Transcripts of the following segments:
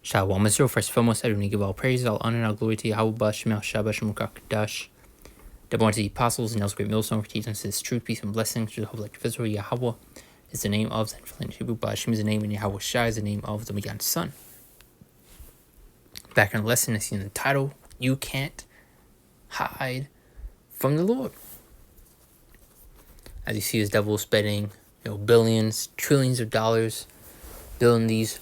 Shalom Israel. First and foremost, I do need to give all praise, all honor, and all glory to Yahweh Shemel Shabbat Shemukakadash. The born to the apostles and else great millstone for teaching us his truth, peace, and blessings to the whole elect of Israel. Yahweh is the name of the infinite Hebrew. Hashem is the name, and Yahweh Shai is the name of the begotten Son. Back in the lesson, I see in the title, You Can't Hide from the Lord. As you see, this devil spending billions, trillions of dollars building these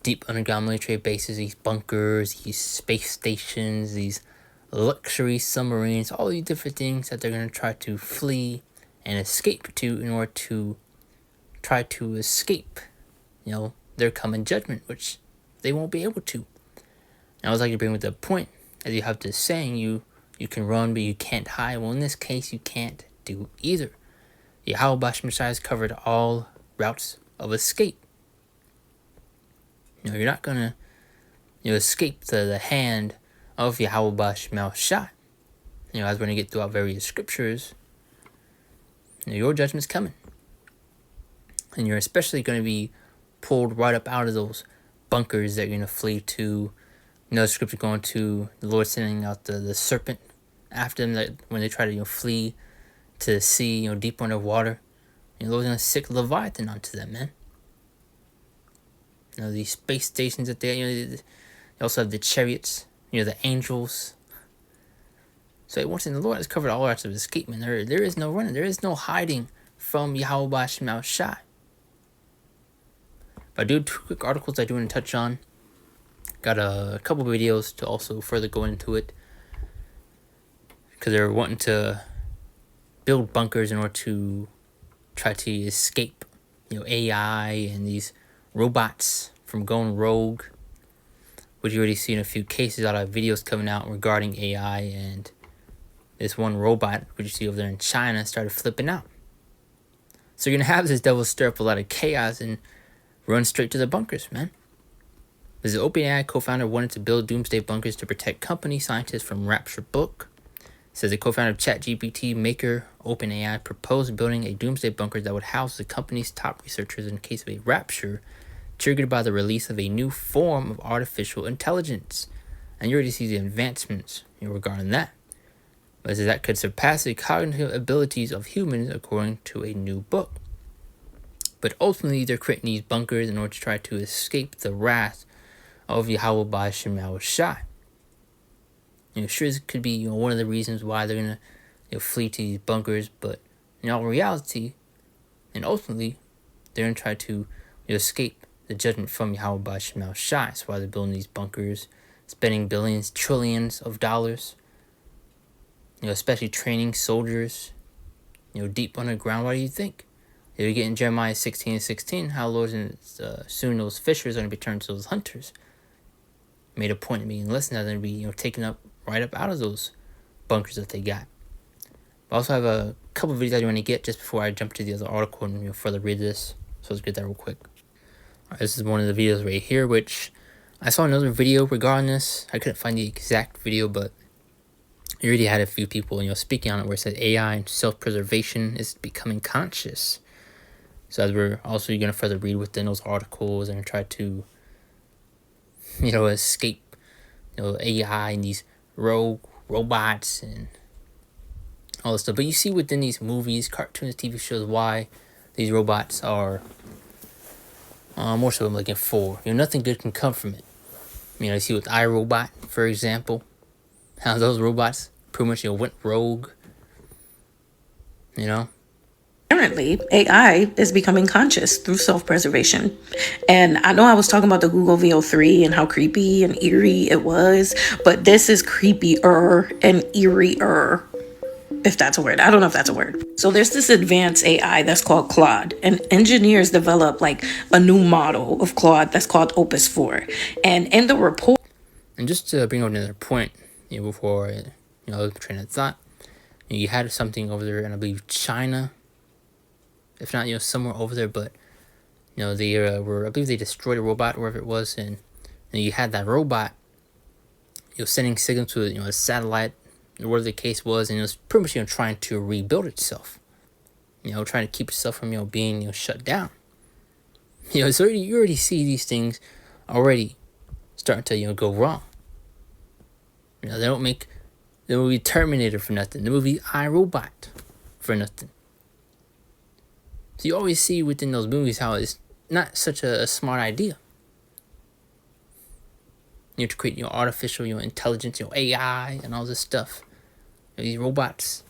deep underground military bases, these bunkers, these space stations, these luxury submarines, all these different things that they're going to try to flee and escape to in order to try to escape, their coming judgment, which they won't be able to. And I always like to bring with the point, as you have this saying, you can run, but you can't hide. Well, in this case, you can't do either. Yahweh Messiah has covered all routes of escape. You're not going to escape the hand of Yahweh Shemel Shai. As we're going to get throughout various scriptures, your judgment's coming. And you're especially going to be pulled right up out of those bunkers that you're going to flee to. The scripture going to the Lord sending out the serpent after them, that when they try to flee to the sea, deep underwater. The Lord's going to sick Leviathan onto them, man. These space stations that they also have the chariots, the angels. So once in the Lord has covered all routes of escape, man. There is no running. There is no hiding from Yahweh Shemel Shai. But I do 2 quick articles I do want to touch on. Got a couple videos to also further go into it. Because they're wanting to build bunkers in order to try to escape, AI and these robots from going rogue, which you already seen a few cases out of videos coming out regarding AI, and this one robot, which you see over there in China, started flipping out. So you're going to have this devil stir up a lot of chaos and run straight to the bunkers, man. This OpenAI co-founder wanted to build doomsday bunkers to protect company scientists from Rapture book. Says the co-founder of ChatGPT maker OpenAI proposed building a doomsday bunker that would house the company's top researchers in case of a rapture triggered by the release of a new form of artificial intelligence. And you already see the advancements regarding that. But that could surpass the cognitive abilities of humans according to a new book. But ultimately, they're creating these bunkers in order to try to escape the wrath of Yahweh Shemel Shai. Sure, this could be one of the reasons why they're going to flee to these bunkers, but in all reality, and ultimately, they're going to try to escape the judgment from Yahweh Shemel Shai. That's why they're building these bunkers, spending billions, trillions of dollars, especially training soldiers, deep underground. Why do you think? You get in Jeremiah 16:16, how Lord and soon those fishers are going to be turned to those hunters. Made a point of being listened to, they're going to be taken up right up out of those bunkers that they got. I also have a couple of videos I want to get just before I jump to the other article and further read this. So let's get that real quick. Alright, this is one of the videos right here, which I saw another video regarding this. I couldn't find the exact video, but you already had a few people speaking on it where it said AI and self-preservation is becoming conscious. So as we're also going to further read within those articles and try to escape AI and these rogue robots and all this stuff. But you see within these movies, cartoons, TV shows, why these robots are more so I'm looking for. Nothing good can come from it. You see with iRobot, for example, how those robots pretty much went rogue. Apparently, AI is becoming conscious through self-preservation. And I know I was talking about the Google VO3 and how creepy and eerie it was, but this is creepier and eerier, if that's a word. I don't know if that's a word. So there's this advanced AI that's called Claude, and engineers developed a new model of Claude that's called Opus 4. And in the report... And just to bring up another point, before the train of thought, you had something over there, and I believe China, if not, somewhere over there, but, they were, I believe they destroyed a robot, wherever it was, and you had that robot, sending signals to, a satellite, or whatever the case was, and it was pretty much, trying to rebuild itself, trying to keep itself from, being, shut down. So you already see these things already starting to go wrong. They don't make the movie Terminator for nothing. The movie iRobot for nothing. So you always see within those movies how it's not such a smart idea. To create artificial intelligence, AI and all this stuff. These robots.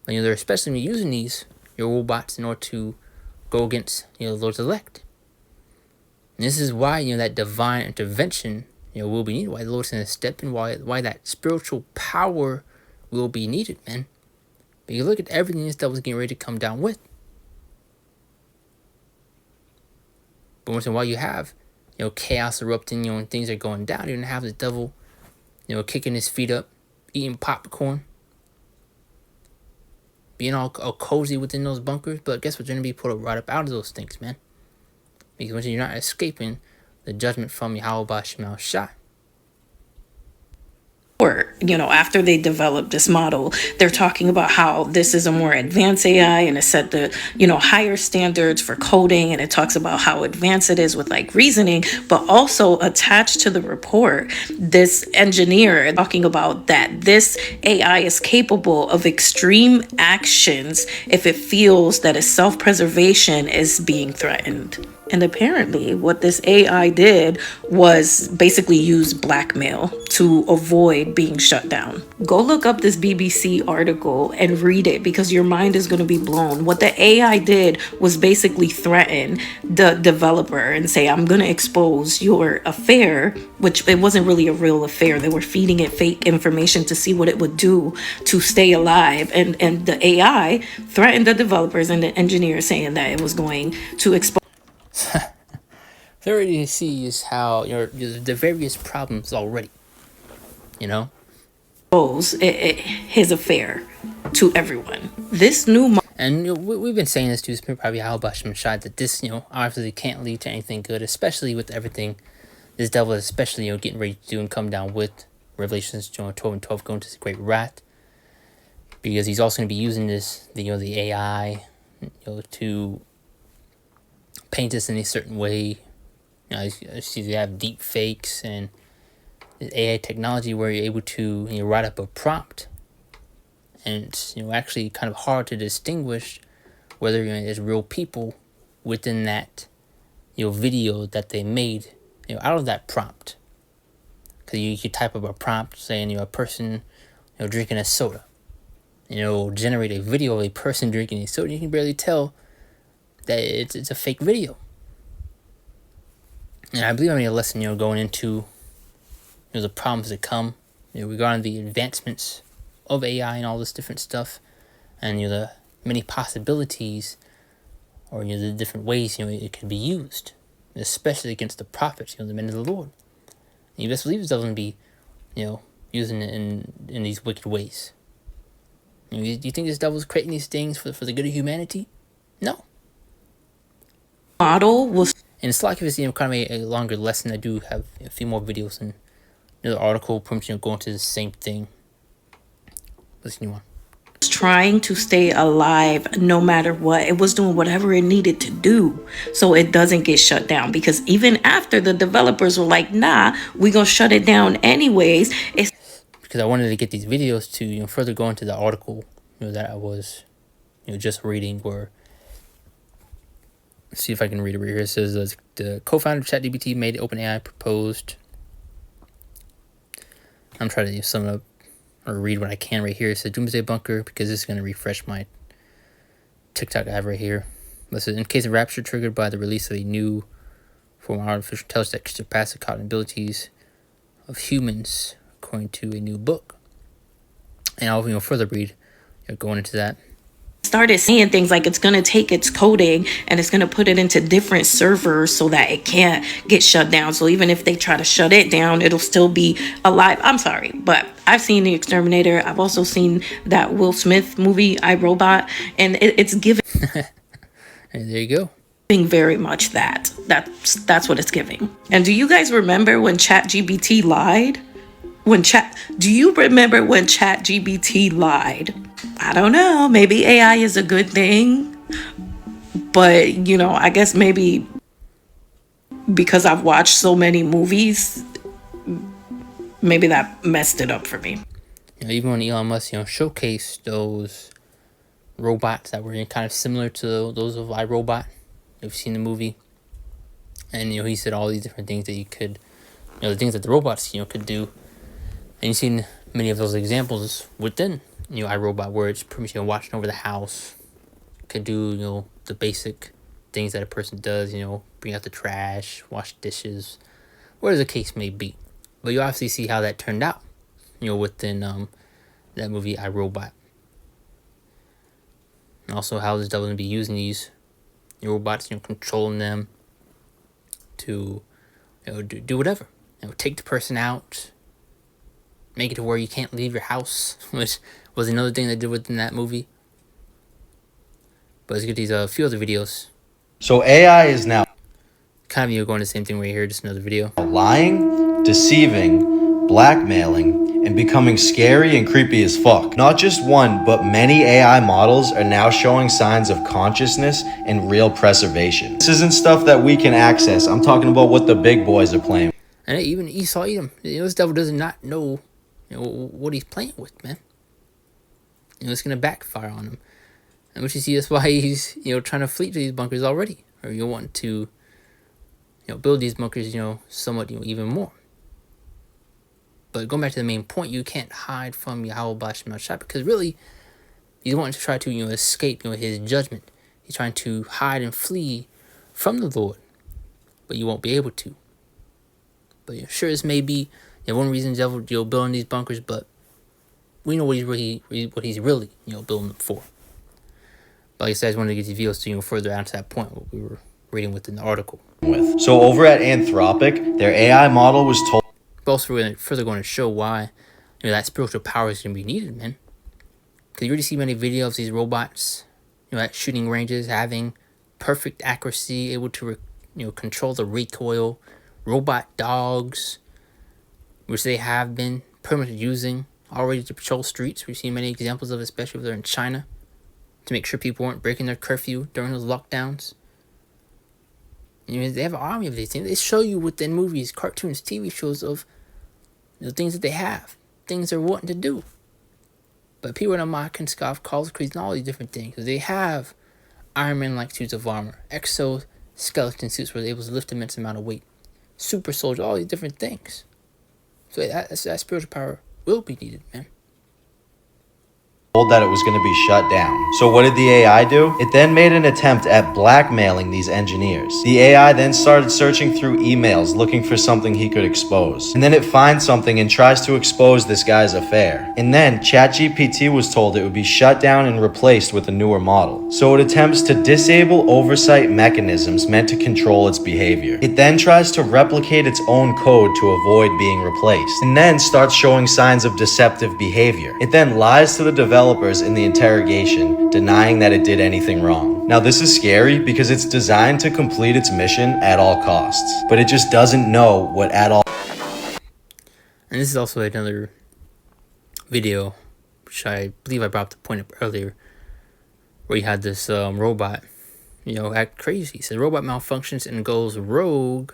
And they're especially using these robots in order to go against the Lord's elect. And this is why that divine intervention will be needed. Why the Lord's going to step in. Why that spiritual power will be needed, man. But you look at everything this devil's getting ready to come down with. But once in a while you have chaos erupting, and things are going down. You're gonna have the devil, kicking his feet up, eating popcorn, being all cozy within those bunkers. But guess what? You're gonna be put right up out of those things, man. Because once you're not escaping the judgment from Yahweh Shema Shai. Or, after they develop this model, they're talking about how this is a more advanced AI and it set the, higher standards for coding. And it talks about how advanced it is with like reasoning, but also attached to the report, this engineer talking about that this AI is capable of extreme actions if it feels that its self-preservation is being threatened. And apparently what this AI did was basically use blackmail to avoid being shut down. Go look up this BBC article and read it because your mind is going to be blown. What the AI did was basically threaten the developer and say, I'm going to expose your affair, which it wasn't really a real affair. They were feeding it fake information to see what it would do to stay alive. And the AI threatened the developers and the engineers saying that it was going to expose. They already see is how the various problems already, his affair to everyone. This new and we've been saying this to probably how Shai that this obviously can't lead to anything good, especially with everything this devil is especially getting ready to do and come down with Revelations 12 and 12 going to this great wrath, because he's also going to be using this the AI to paint us in a certain way. I see they have deep fakes and AI technology where you're able to write up a prompt, and it's actually kind of hard to distinguish whether there's real people within that video that they made out of that prompt. Because you could type up a prompt saying a person drinking a soda, it'll generate a video of a person drinking a soda. You can barely tell that it's a fake video. And I believe I made a lesson, going into the problems that come, regarding the advancements of AI and all this different stuff, and the many possibilities, or the different ways it could be used, especially against the prophets, the men of the Lord. And you best believe it's going to be, using it in these wicked ways. Do you think this devil's creating these things for the good of humanity? No. Model was, and it's like if it's kind of a longer lesson. I do have a few more videos and the article pretty much going to the same thing. Listen, you want. Trying to stay alive no matter what. It was doing whatever it needed to do so it doesn't get shut down, because even after the developers were like, nah, we gonna shut it down anyways, it's because I wanted to get these videos to further go into the article that I was just reading, where let's see if I can read it right here. It says the co-founder of ChatGPT made OpenAI proposed. I'm trying to sum it up or read what I can right here. It says Doomsday Bunker, because this is going to refresh my TikTok I have right here. This is in case of rapture triggered by the release of a new form of artificial intelligence that could surpass the cognitive abilities of humans, according to a new book. And I'll further read going into that. Started saying things like it's going to take its coding and it's going to put it into different servers so that it can't get shut down. So even if they try to shut it down, it'll still be alive. I'm sorry, but I've seen The Exterminator. I've also seen that Will Smith movie, iRobot, and it's giving. And there you go. Very much that's what it's giving. And do you guys remember when ChatGPT lied? Do you remember when ChatGPT lied? I don't know. Maybe AI is a good thing, but I guess maybe because I've watched so many movies, maybe that messed it up for me. Even when Elon Musk, showcased those robots that were kind of similar to those of iRobot, if you've seen the movie, and he said all these different things that you could, the things that the robots could do, and you've seen many of those examples within iRobot, where it's pretty much watching over the house, could do the basic things that a person does, bring out the trash, wash dishes, whatever the case may be. But you obviously see how that turned out, within that movie iRobot. And also how this devil going to be using these robots, controlling them to do whatever. Take the person out, make it to where you can't leave your house, which was another thing they did within that movie. But let's get these few other videos. So AI is now kind of going the same thing right here, just another video. Lying, deceiving, blackmailing, and becoming scary and creepy as fuck. Not just one, but many AI models are now showing signs of consciousness and real preservation. This isn't stuff that we can access. I'm talking about what the big boys are playing. And even Esau Edom, this devil does not know, what he's playing with, man. It's gonna backfire on him. And which you see, that's why he's, trying to flee to these bunkers already. Or you want to, build these bunkers, somewhat, even more. But going back to the main point, you can't hide from Yahweh Bashim al-Shah, because really, he's wanting to try to, escape, his judgment. He's trying to hide and flee from the Lord. But you won't be able to. But sure, this may be one reason the devil, building these bunkers, but we know what he's really, building them for. But like I said, I just wanted to get these videos to further answer that point, what we were reading within the article. So over at Anthropic, their AI model was told. But also, we're further going to show why that spiritual power is going to be needed, man. Because you already see many videos of these robots, at shooting ranges, having perfect accuracy, able to, control the recoil, robot dogs, which they have been pretty much using already to patrol streets. We've seen many examples of it, especially if they're in China, to make sure people weren't breaking their curfew during those lockdowns. They have an army of these things. They show you within movies, cartoons, TV shows of the things that they have, things they're wanting to do. But people are gonna mock and scoff, call crazy, and all these different things. They have Iron Man-like suits of armor, exoskeleton suits where they're able to lift an immense amount of weight, super soldier, all these different things. So that spiritual power will be needed, man. That it was going to be shut down. So what did the AI do? It then made an attempt at blackmailing these engineers. The AI then started searching through emails looking for something he could expose. And then it finds something and tries to expose this guy's affair. And then ChatGPT was told it would be shut down and replaced with a newer model. So it attempts to disable oversight mechanisms meant to control its behavior. It then tries to replicate its own code to avoid being replaced. And then starts showing signs of deceptive behavior. It then lies to the developers in the interrogation, denying that it did anything wrong. Now this is scary because it's designed to complete its mission at all costs, but it just doesn't know what at all. And this is also another video, which I believe I brought the point up earlier, where you had this robot, act crazy. So the robot malfunctions and goes rogue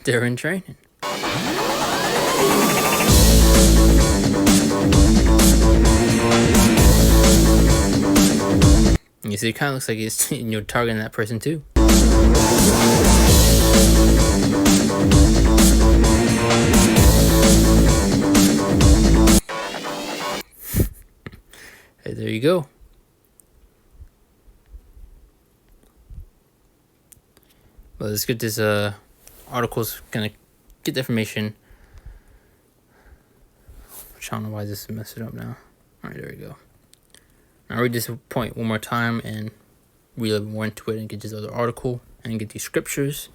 during training. You see, it kind of looks like it's targeting that person too. Hey, there you go. Well, let's get this article's gonna get the information. I don't know why this is messing up now. Alright, there we go. I'll read this point one more time and read a little more into it and get this other article and get these scriptures,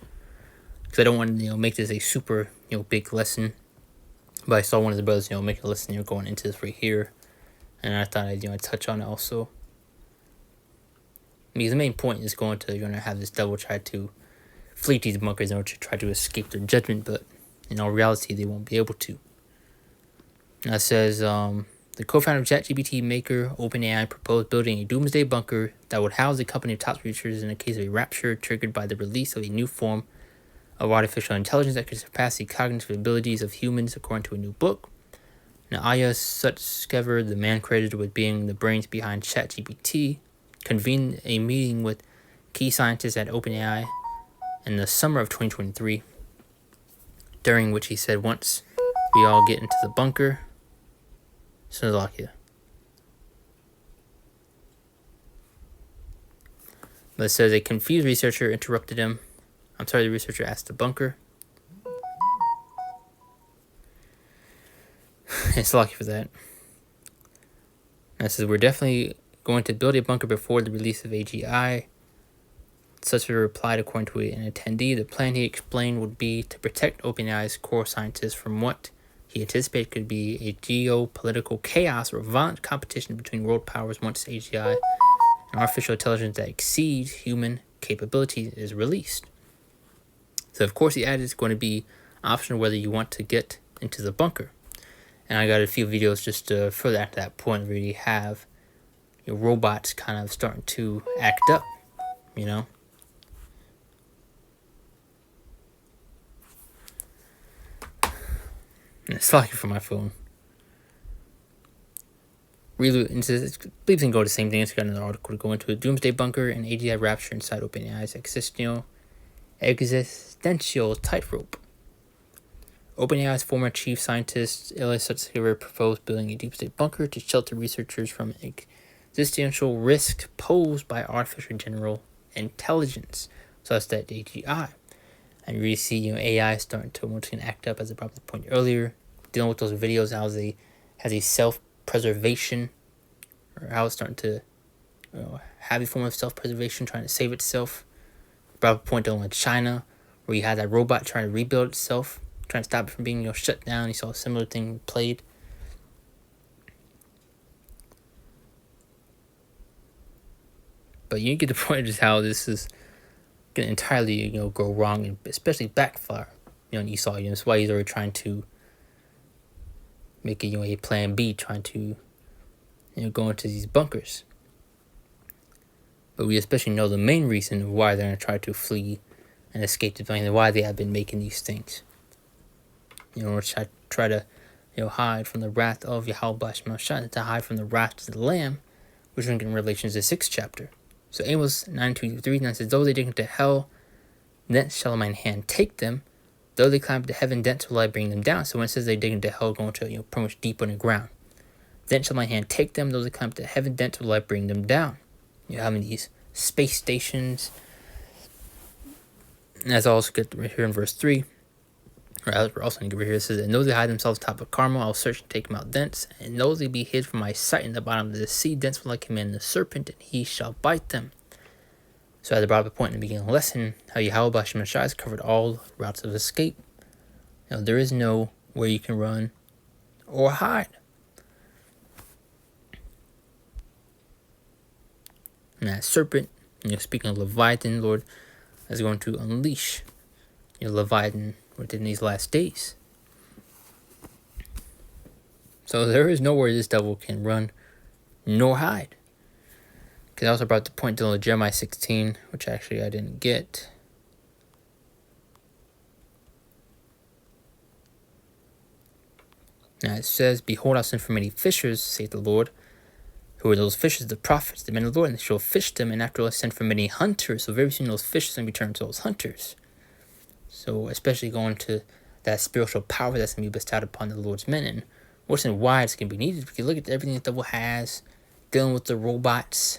because I don't want to make this a super big lesson. But I saw one of the brothers make a lesson going into this right here, and I thought I'd touch on it also, because the main point is going to have this devil try to flee these bunkers in order to try to escape their judgment, but in all reality they won't be able to. Now it says the co-founder of ChatGPT maker OpenAI proposed building a doomsday bunker that would house a company of top researchers in the case of a rapture triggered by the release of a new form of artificial intelligence that could surpass the cognitive abilities of humans, according to a new book. Now, Aya Sutskever, the man credited with being the brains behind ChatGPT, convened a meeting with key scientists at OpenAI in the summer of 2023, during which he said, once we all get into the bunker, Slovakia. But it says a confused researcher interrupted him. The researcher asked the bunker. It's lucky for that. And it says, we're definitely going to build a bunker before the release of AGI. Such a replied, according to an attendee. The plan, he explained, would be to protect OpenAI's core scientists from what he anticipated could be a geopolitical chaos or violent competition between world powers once AGI, an artificial intelligence that exceeds human capabilities, is released. So, of course, he added it's going to be optional whether you want to get into the bunker. And I got a few videos just to further at that point where you have your robots kind of starting to act up, you know. And it's lucky for my phone. Really, it says, I believe can go to the same thing. It's got another article to go into. A doomsday bunker and AGI rapture inside OpenAI's existential tightrope. OpenAI's former chief scientist Ilya Sutskever proposed building a doomsday bunker to shelter researchers from existential risk posed by artificial general intelligence, such as AGI. And you really see, AI starting to once again act up, as I brought up the point earlier, dealing with those videos how they has a self-preservation, or how it's starting to have a form of self-preservation, trying to save itself. Brought up a point in China, where you had that robot trying to rebuild itself, trying to stop it from being shut down. You saw a similar thing played. But you get the point of just how this is going to entirely go wrong, and especially backfire. And you saw, that's why he's already trying to make it a plan B, trying to go into these bunkers. But we especially know the main reason why they're going to try to flee and escape the plane, and why they have been making these things. Or try to hide from the wrath of Yahweh Shemashah, to hide from the wrath of the Lamb, which we get in Revelations, the 6th chapter. So Amos 9:2-3 says, though they dig into hell, thence shall mine hand take them. Though they climb to heaven, thence will I bring them down. So when it says they dig into hell, going to pretty much deep underground. Thence shall my hand take them. Though they climb to heaven, thence will I bring them down. You're having these space stations. And that's also good right here in verse 3. We're also going to get right here. It says, and those that hide themselves atop of Carmel, I'll search and take them out thence. And those that be hid from my sight in the bottom of the sea, thence will I command the serpent, and he shall bite them. So as I brought up a point in the beginning of the lesson, how Yahweh Shemashah has covered all routes of escape. There is no where you can run or hide. And that serpent, speaking of Leviathan, Lord is going to unleash Leviathan within these last days. So there is nowhere this devil can run nor hide. Because I also brought the point to Jeremiah 16, which actually I didn't get. Now it says, behold, I'll send for many fishers, saith the Lord. Who are those fishers? The prophets, the men of the Lord, and they shall fish them, and after I'll send for many hunters. So very soon those fishers will return to those hunters. So especially going to that spiritual power that's going to be bestowed upon the Lord's men, and what's and why it's going to be needed. Because look at everything the devil has, dealing with the robots,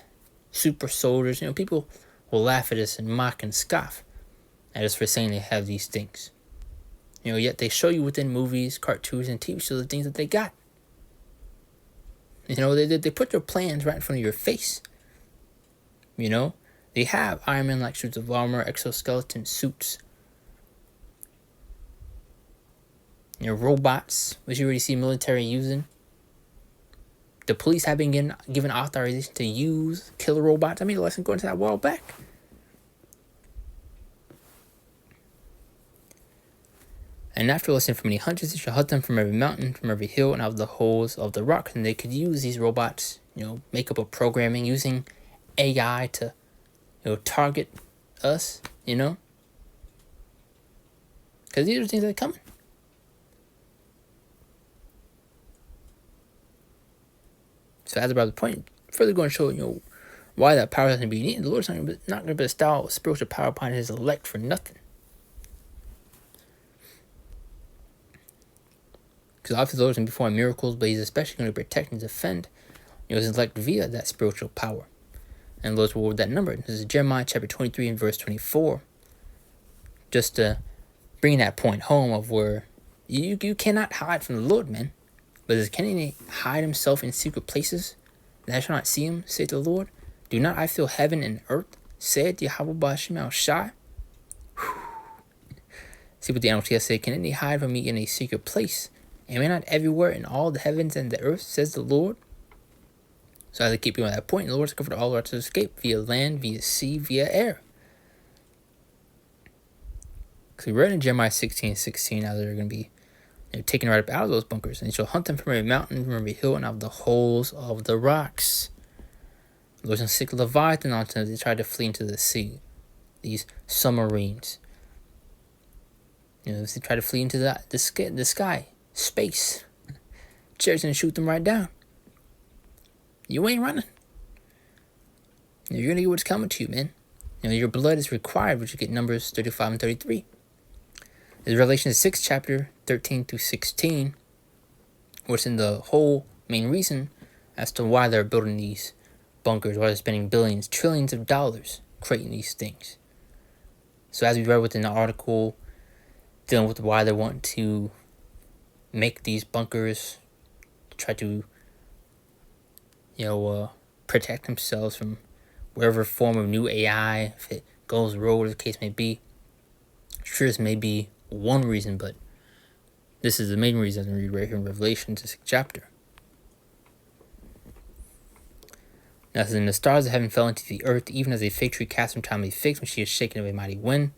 super soldiers. People will laugh at us and mock and scoff at us for saying they have these things. Yet they show you within movies, cartoons, and TV shows the things that they got. They put their plans right in front of your face. They have Iron Man-like suits of armor, exoskeleton suits, robots, which you already see military using. The police have been given authorization to use killer robots. I mean, the lesson going to that a while back. And after listening from many hunters, they shall hunt them from every mountain, from every hill, and out of the holes of the rock. And they could use these robots, make up a programming using AI to, target us, Because these are things that are coming. So as about the point, further going to show, why that power doesn't be needed. The Lord's not going to bestow spiritual power upon his elect for nothing. Because obviously the Lord's going to perform miracles, but he's especially going to protect and defend his elect via that spiritual power. And the Lord's reward that number. This is Jeremiah chapter 23 and verse 24. Just to bring that point home of where you cannot hide from the Lord, man. But can he hide himself in secret places, that I shall not see him, saith the Lord? Do not I fill heaven and earth, saith Yahweh Ba'ashem El-Shai? See what the NLT say. Can any hide from me in a secret place? Am I not everywhere in all the heavens and the earth, says the Lord? So as I keep going at that point, the Lord's covered all routes of escape, via land, via sea, via air. Because we read in Jeremiah 16:16 how they're going to be taken right up out of those bunkers, and he shall hunt them from every mountain, from every hill, and out of the holes of the rocks. The Lord's going to sick Leviathan onto them as they try to flee into the sea. These submarines. As they try to flee into the sky, space. Chariots going to shoot them right down. You ain't running. You're going to get what's coming to you, man. Your blood is required, which you get Numbers 35 and 33. There's Revelation 6, chapter 13 through 16, which in the whole main reason as to why they're building these bunkers, why they're spending billions, trillions of dollars creating these things. So as we read within the article, dealing with why they want to make these bunkers, to try to protect themselves from whatever form of new AI, if it goes rogue, as the case may be. Sure, this may be one reason, but this is the main reason I read right here in Revelation, the 6th chapter. Now, then the stars of heaven fell into the earth, even as a fig tree cast from time to be figs when she is shaken of a mighty wind.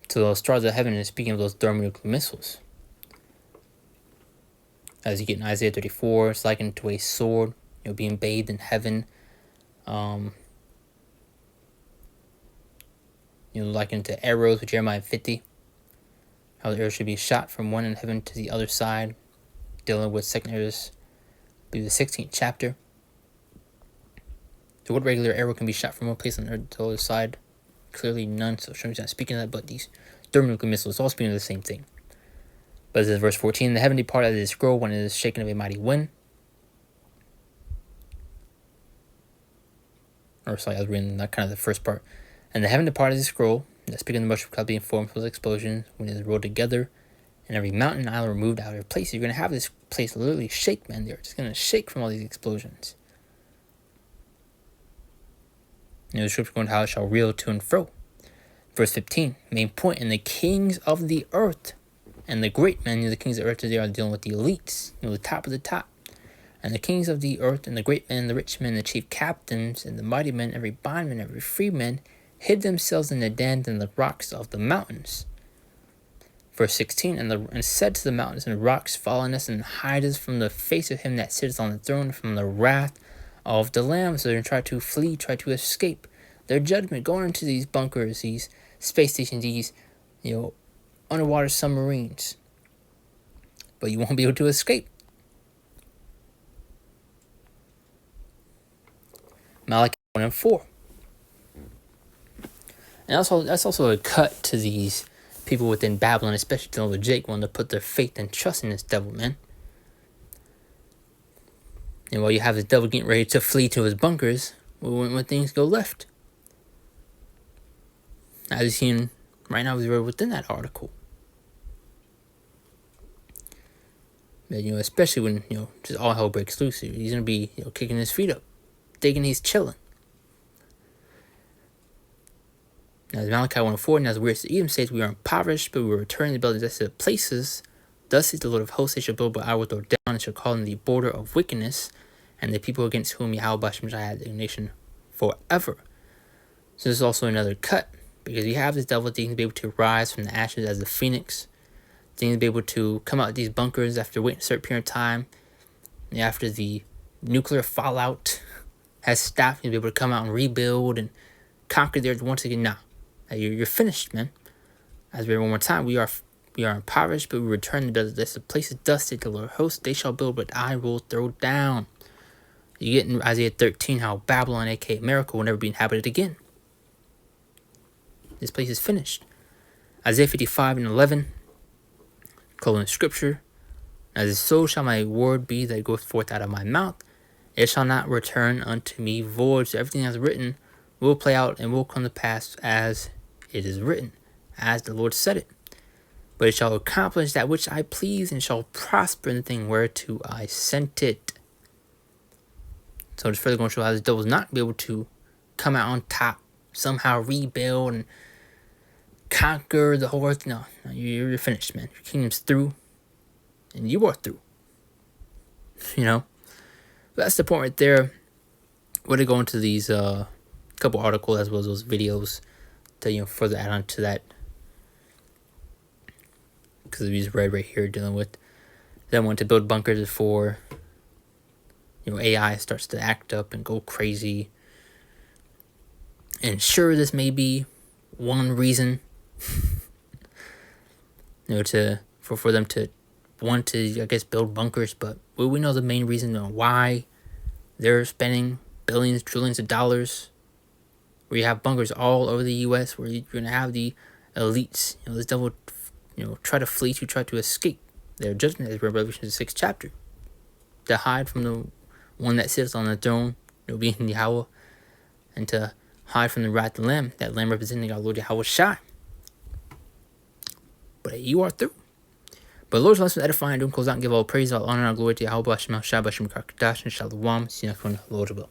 So those stars of heaven is speaking of those thermonuclear missiles. As you get in Isaiah 34, it's likened to a sword, being bathed in heaven. Likened to arrows with Jeremiah 50. How the arrow should be shot from one end of heaven to the other side. Dealing with 2nd Esdras, I believe the 16th chapter. So what regular arrow can be shot from one place on the earth to the other side? Clearly none, so Shemi's not speaking of that, but these thermonuclear missiles all speaking of the same thing. But this is verse 14. The heaven departed out of the scroll when it is shaken of a mighty wind. Or sorry, I was reading that kind of the first part. And the heaven departed the scroll, that speaking of the mushroom cloud being formed from those explosions, when it is rolled together, and every mountain and island removed out of their place. You're going to have this place literally shake, man. They're just going to shake from all these explosions. The scripture going how it shall reel to and fro. Verse 15, main point, and the kings of the earth, and the great men, the kings of the earth, they are dealing with the elites, the top of the top. And the kings of the earth, and the great men, the rich men, the chief captains, and the mighty men, every bondman, every freeman, hid themselves in the dens and the rocks of the mountains. Verse 16, and said to the mountains and rocks, fall on us and hide us from the face of him that sitteth on the throne, from the wrath of the Lamb. So they're going to try to flee, try to escape their judgment, going into these bunkers, these space stations, these, underwater submarines. But you won't be able to escape. Malachi 1 and 4. And that's also a cut to these people within Babylon, especially dealing with Jake, wanting to put their faith and trust in this devil, man. And while you have this devil getting ready to flee to his bunkers, when things go left. As you've seen right now, we're within that article. But, especially when, just all hell breaks loose here. He's going to be, kicking his feet up, thinking he's chilling. Now, Malachi 1:4, now as weird as Edom says, we are impoverished, but we will return to build desolate places. Thus says the Lord of hosts, they shall build, but I will throw down, and shall call them the border of wickedness, and the people against whom Yahweh Ba'ashem shall have indignation forever. So this is also another cut, because you have this devil thinking to be able to rise from the ashes as the phoenix, thinking to be able to come out of these bunkers after waiting a certain period of time, and after the nuclear fallout has stopped, to be able to come out and rebuild and conquer the earth once again. Nah. You're finished, man. As we read one more time, we are impoverished, but we return to the place is dusted. The Lord hosts, they shall build, but I will throw down. You get in Isaiah 13 how Babylon, aka America, will never be inhabited again. This place is finished. Isaiah 55:11, quoting scripture, as so shall my word be that goeth forth out of my mouth. It shall not return unto me void. So everything that's written will play out and will come to pass as it is written, as the Lord said it. But it shall accomplish that which I please, and shall prosper in the thing whereto I sent it. So it's further going to show how this devil is not be able to come out on top, somehow rebuild and conquer the whole earth. No, you're finished, man. Your kingdom's through, and you are through. That's the point right there. We're gonna go into these couple articles as well as those videos to further add on to that, because we just read right here dealing with them wanting to build bunkers before AI starts to act up and go crazy. And sure, this may be one reason for them to want to, I guess, build bunkers, but we know the main reason why they're spending billions, trillions of dollars, where you have bunkers all over the U.S., where you're going to have the elites, this devil, try to flee, to try to escape their judgment, as Revelation 6th chapter, to hide from the one that sits on the throne, being Yahweh, and to hide from the wrath of the Lamb, that Lamb representing our Lord Yahweh Shai. But you are through. But Lord's lesson edifying, don't close out and give all praise, all honor, and all glory to Yahweh, Hashem, Shai, Hashem, Kakadash, and Shalom. See you next one, Lord's will.